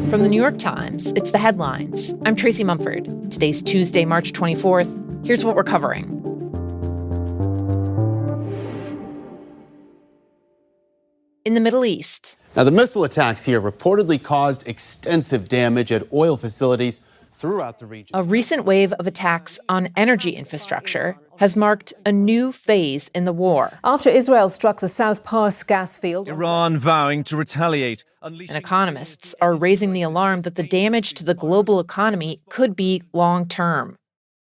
From the New York Times, it's The Headlines. I'm Tracy Mumford. Today's Tuesday, March 24th. Here's what we're covering. In the Middle East. Now, the missile attacks here reportedly caused extensive damage at oil facilities throughout the region. A recent wave of attacks on energy infrastructure has marked a new phase in the war. After Israel struck the South Pars gas field, Iran vowing to retaliate. And economists are raising the alarm that the damage to the global economy could be long-term.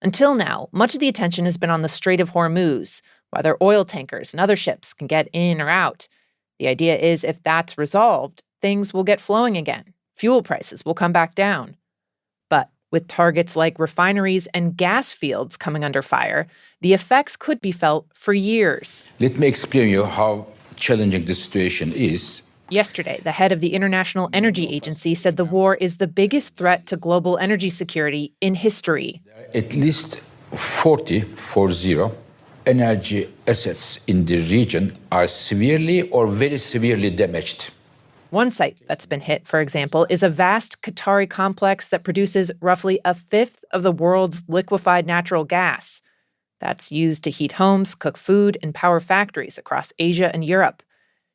Until now, much of the attention has been on the Strait of Hormuz, whether oil tankers and other ships can get in or out. The idea is if that's resolved, things will get flowing again. Fuel prices will come back down. But with targets like refineries and gas fields coming under fire, the effects could be felt for years. Let me explain you how challenging the situation is. Yesterday, the head of the International Energy Agency said the war is the biggest threat to global energy security in history. At least 40 energy assets in the region are severely or very severely damaged. One site that's been hit, for example, is a vast Qatari complex that produces roughly a fifth of the world's liquefied natural gas. That's used to heat homes, cook food, and power factories across Asia and Europe.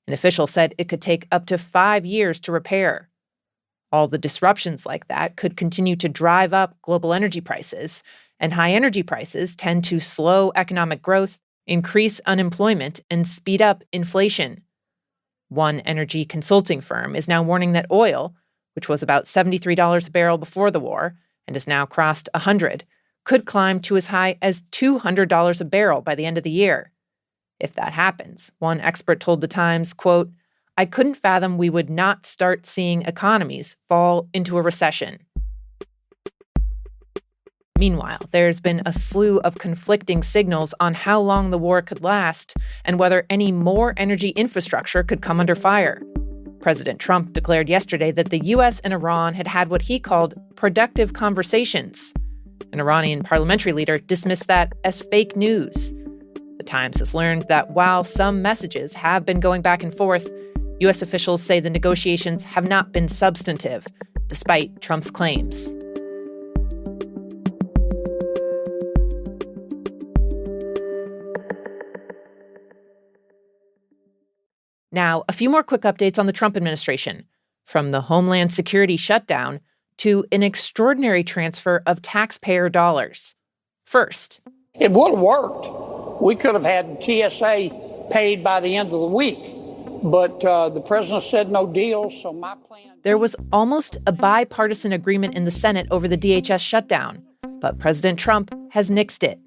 An official said it could take up to 5 years to repair. All the disruptions like that could continue to drive up global energy prices, and high energy prices tend to slow economic growth, increase unemployment, and speed up inflation. One energy consulting firm is now warning that oil, which was about $73 a barrel before the war and has now crossed $100, could climb to as high as $200 a barrel by the end of the year. If that happens, one expert told The Times, quote, "I couldn't fathom we would not start seeing economies fall into a recession." Meanwhile, there's been a slew of conflicting signals on how long the war could last and whether any more energy infrastructure could come under fire. President Trump declared yesterday that the U.S. and Iran had what he called productive conversations. An Iranian parliamentary leader dismissed that as fake news. The Times has learned that while some messages have been going back and forth, U.S. officials say the negotiations have not been substantive, despite Trump's claims. Now, a few more quick updates on the Trump administration, from the Homeland Security shutdown to an extraordinary transfer of taxpayer dollars. First, it would have worked. We could have had TSA paid by the end of the week, but the president said no deal, so my plan... There was almost a bipartisan agreement in the Senate over the DHS shutdown, but President Trump has nixed it.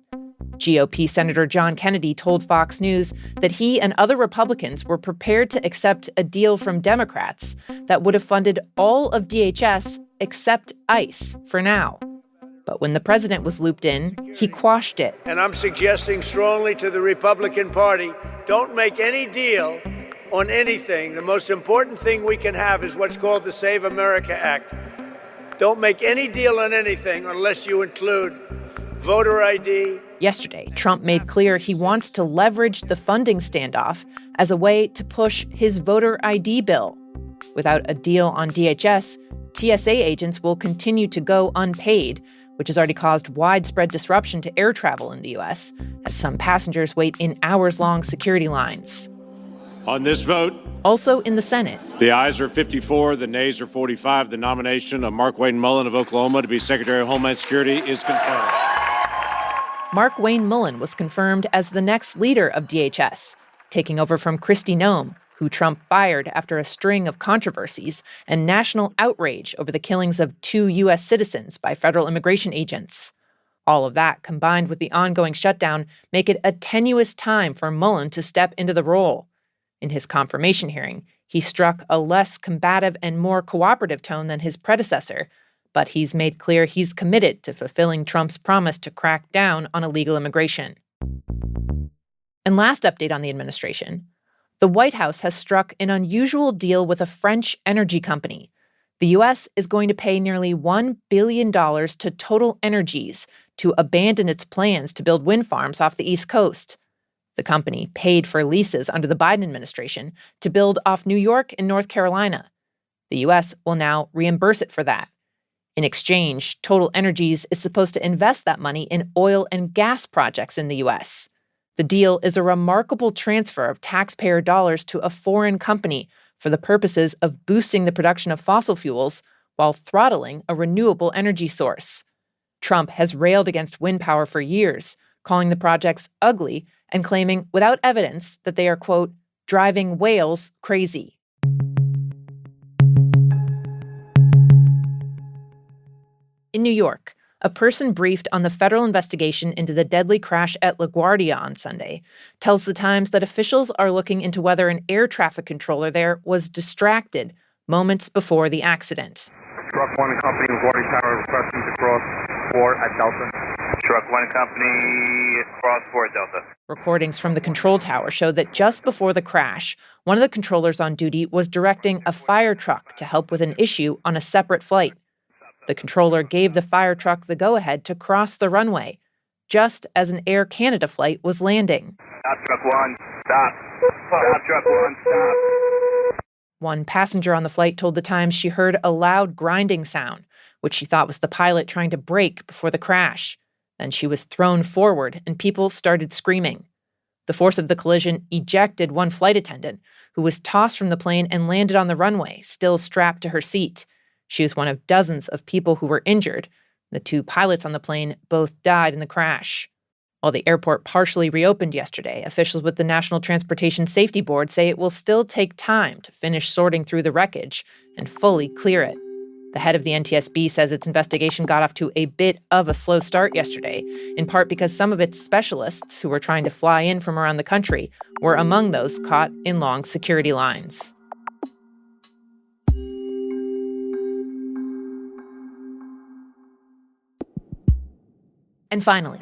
GOP Senator John Kennedy told Fox News that he and other Republicans were prepared to accept a deal from Democrats that would have funded all of DHS except ICE for now. But when the president was looped in, he quashed it. And I'm suggesting strongly to the Republican Party, don't make any deal on anything. The most important thing we can have is what's called the Save America Act. Don't make any deal on anything unless you include voter ID. Yesterday, Trump made clear he wants to leverage the funding standoff as a way to push his voter ID bill. Without a deal on DHS, TSA agents will continue to go unpaid, which has already caused widespread disruption to air travel in the U.S., as some passengers wait in hours-long security lines. On this vote, also in the Senate, the ayes are 54, the nays are 45. The nomination of Mark Wayne Mullen of Oklahoma to be Secretary of Homeland Security is confirmed. Mark Wayne Mullen was confirmed as the next leader of DHS, taking over from Kristi Noem, who Trump fired after a string of controversies and national outrage over the killings of 2 U.S. citizens by federal immigration agents. All of that, combined with the ongoing shutdown, make it a tenuous time for Mullen to step into the role. In his confirmation hearing, he struck a less combative and more cooperative tone than his predecessor, but he's made clear he's committed to fulfilling Trump's promise to crack down on illegal immigration. And last update on the administration. The White House has struck an unusual deal with a French energy company. The U.S. is going to pay nearly $1 billion to Total Energies to abandon its plans to build wind farms off the East Coast. The company paid for leases under the Biden administration to build off New York and North Carolina. The U.S. will now reimburse it for that. In exchange, Total Energies is supposed to invest that money in oil and gas projects in the U.S. The deal is a remarkable transfer of taxpayer dollars to a foreign company for the purposes of boosting the production of fossil fuels while throttling a renewable energy source. Trump has railed against wind power for years, calling the projects ugly and claiming without evidence that they are, quote, driving whales crazy. In New York, a person briefed on the federal investigation into the deadly crash at LaGuardia on Sunday tells The Times that officials are looking into whether an air traffic controller there was distracted moments before the accident. Truck 1 Company, LaGuardia Tower, requesting to cross 4 at Delta. Truck 1 Company, cross 4 at Delta. Recordings from the control tower show that just before the crash, one of the controllers on duty was directing a fire truck to help with an issue on a separate flight. The controller gave the fire truck the go-ahead to cross the runway, just as an Air Canada flight was landing. Stop, Truck 1, stop. Stop, Truck 1, stop. One passenger on the flight told The Times she heard a loud grinding sound, which she thought was the pilot trying to brake before the crash. Then she was thrown forward and people started screaming. The force of the collision ejected one flight attendant, who was tossed from the plane and landed on the runway, still strapped to her seat. She was one of dozens of people who were injured. The two pilots on the plane both died in the crash. While the airport partially reopened yesterday, officials with the National Transportation Safety Board say it will still take time to finish sorting through the wreckage and fully clear it. The head of the NTSB says its investigation got off to a bit of a slow start yesterday, in part because some of its specialists who were trying to fly in from around the country were among those caught in long security lines. And finally,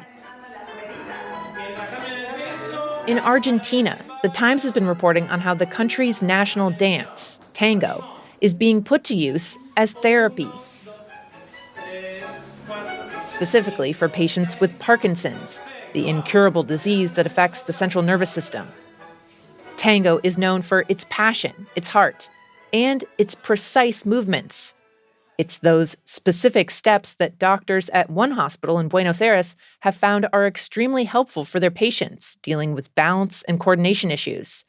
in Argentina, The Times has been reporting on how the country's national dance, Tango, is being put to use as therapy, specifically for patients with Parkinsons, the incurable disease that affects the central nervous system. Tango is known for its passion, its heart, and its precise movements. It's those specific steps that doctors at one hospital in Buenos Aires have found are extremely helpful for their patients dealing with balance and coordination issues.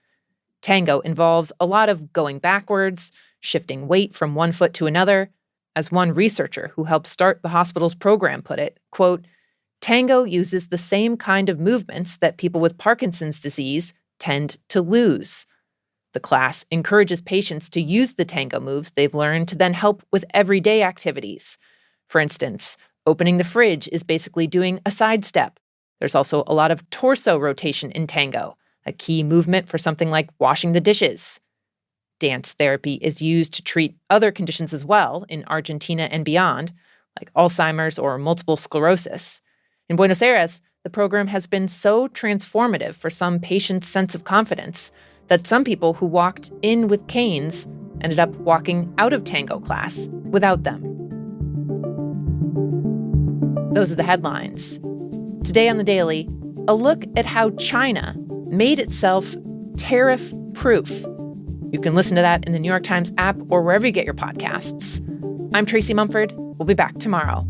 Tango involves a lot of going backwards, shifting weight from one foot to another. As one researcher who helped start the hospital's program put it, quote, Tango uses the same kind of movements that people with Parkinson's disease tend to lose. The class encourages patients to use the tango moves they've learned to then help with everyday activities. For instance, opening the fridge is basically doing a sidestep. There's also a lot of torso rotation in tango, a key movement for something like washing the dishes. Dance therapy is used to treat other conditions as well in Argentina and beyond, like Alzheimer's or multiple sclerosis. In Buenos Aires, the program has been so transformative for some patients' sense of confidence that some people who walked in with canes ended up walking out of tango class without them. Those are the headlines. Today on The Daily, a look at how China made itself tariff-proof. You can listen to that in the New York Times app or wherever you get your podcasts. I'm Tracy Mumford. We'll be back tomorrow.